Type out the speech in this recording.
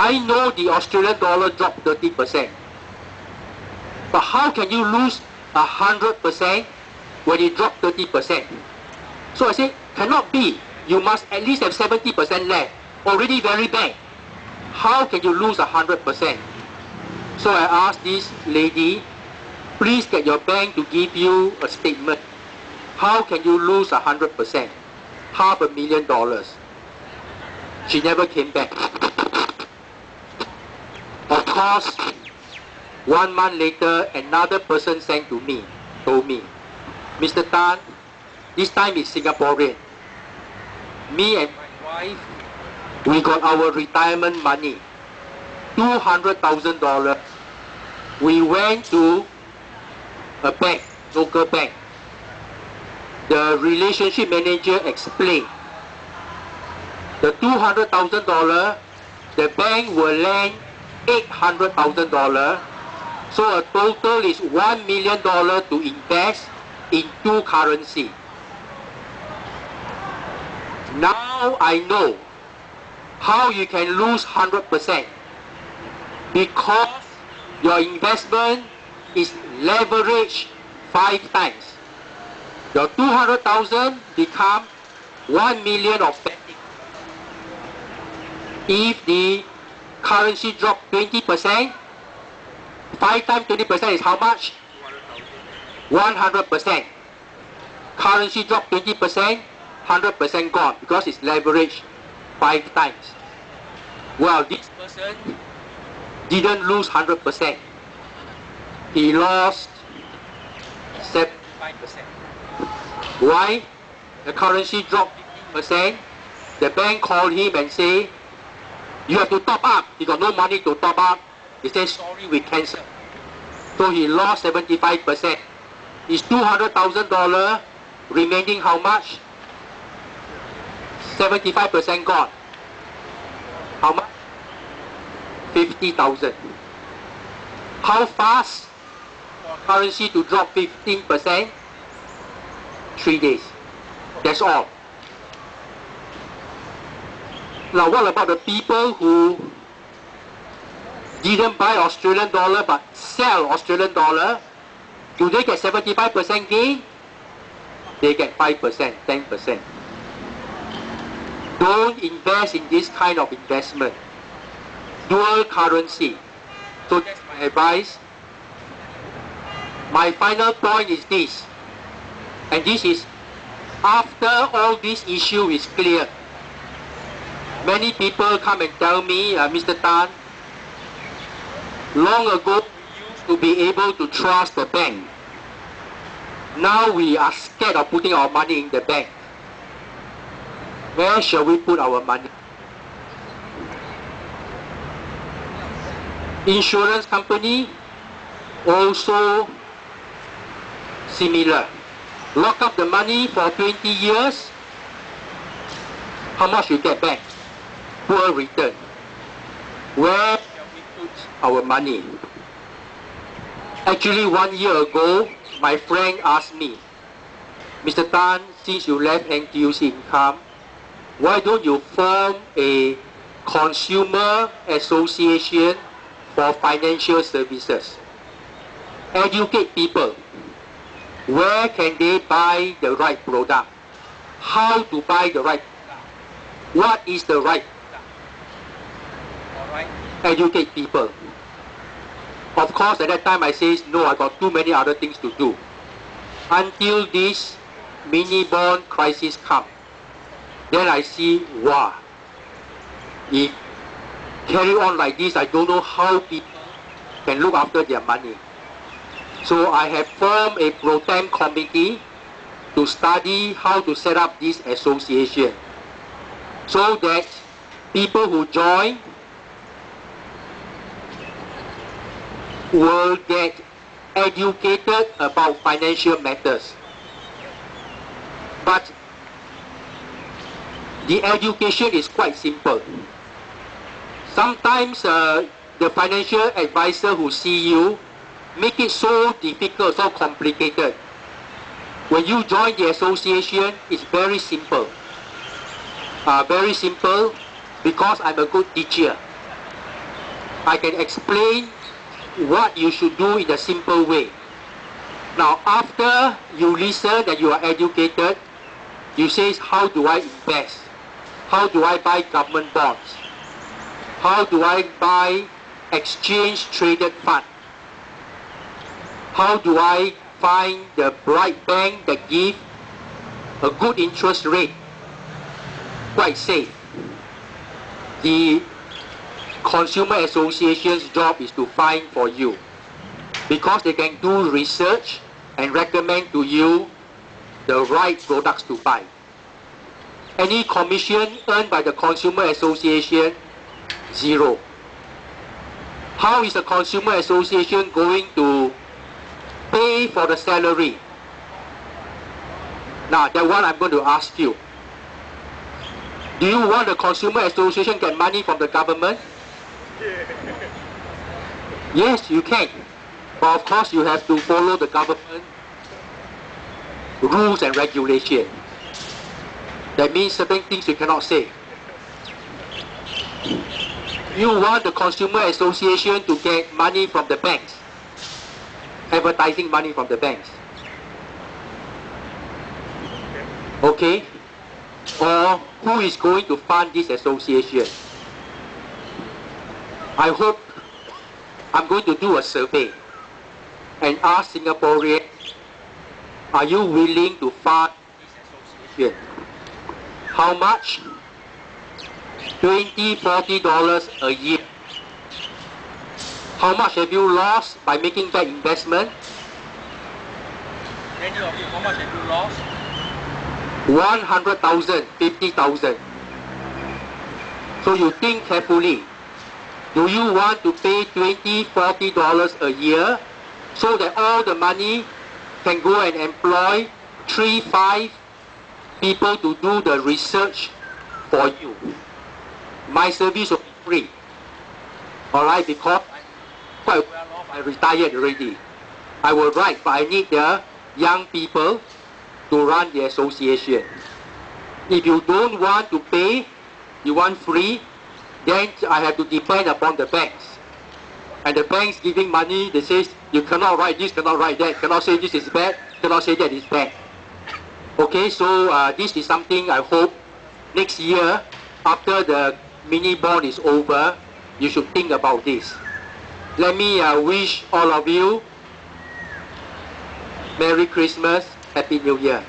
I know the Australian dollar dropped 30%. But how can you lose 100% when it dropped 30%? So I said, cannot be. You must at least have 70% left. Already very bad. How can you lose 100%? So I asked this lady, please get your bank to give you a statement. How can you lose 100%? $500,000. She never came back. Of course, 1 month later, another person sent to me, told me, Mr. Tan, this time it's Singaporean. Me and my wife, we got our retirement money, $200,000. We went to a bank, local bank. The relationship manager explained, the $200,000, the bank will lend $800,000. So a total is $1 million to invest in 2 currency. Now I know how you can lose 100%. Because your investment is leveraged 5 times. Your 200,000 become 1 million of betting. If the currency drop 20%, 5 times 20% is how much? 100%. Currency drop 20%, 100% gone because it's leveraged 5 times. Well, this person didn't lose 100%. He lost 75%. Why? The currency dropped 15%. The bank called him and say, you have to top up. He got no money to top up. He said, sorry, we cancel. So he lost 75%. His $200,000 remaining how much? 75% gone. How much? 50,000. How fast for currency to drop 15%? 3 days. That's all. Now what about the people who didn't buy Australian dollar but sell Australian dollar? Do they get 75% gain? They get 5%, 10%. Don't invest in this kind of investment. Dual currency. So that's my advice. My final point is this. And this is after all this issue is clear. Many people come and tell me, Mr. Tan, long ago we used to be able to trust the bank. Now we are scared of putting our money in the bank. Where shall we put our money? Insurance company also similar. Lock up the money for 20 years. How much you get back? Poor return. Where shall we put our money? Actually, 1 year ago, my friend asked me, Mr. Tan, since you left NTUC Income, why don't you form a consumer association for financial services? Educate people. Where can they buy the right product? How to buy the right product? What is the right product? Alright? Educate people. Of course, at that time I says, no, I got too many other things to do. Until this minibond crisis come. Then I see, wow, if carry on like this, I don't know how people can look after their money. So I have formed a pro-tem committee to study how to set up this association so that people who join will get educated about financial matters. But the education is quite simple. Sometimes the financial advisor who see you make it so difficult, so complicated. When you join the association, it's very simple. Very simple because I'm a good teacher. I can explain what you should do in a simple way. Now, after you listen and you are educated, you say, how do I invest? How do I buy government bonds? How do I buy exchange-traded fund? How do I find the right bank that give a good interest rate, quite safe? The Consumer Association's job is to find for you, because they can do research and recommend to you the right products to buy. Any commission earned by the Consumer Association, zero. How is the Consumer Association going to pay for the salary? Now, that one I'm going to ask you. Do you want the Consumer Association get money from the government? Yes, you can. But of course, you have to follow the government rules and regulations. That means certain things you cannot say. You want the Consumer Association to get money from the banks, advertising money from the banks. Okay? Or who is going to fund this association? I hope I'm going to do a survey and ask Singaporeans, are you willing to fund this association? How much? $20, $40 a year. How much have you lost by making that investment? Many of you, how much have you lost? 100,000, 50,000. So you think carefully. Do you want to pay $20, $40 a year so that all the money can go and employ 3, 5 people to do the research for you? My service will be free. Alright, because I'm quite well off, I retired already. I will write, but I need the young people to run the association. If you don't want to pay, you want free, then I have to depend upon the banks. And the banks giving money, they say, you cannot write this, cannot write that, cannot say this is bad, cannot say that is bad. Okay, so this is something I hope next year, after the mini bond is over, you should think about this. Let me wish all of you Merry Christmas, Happy New Year.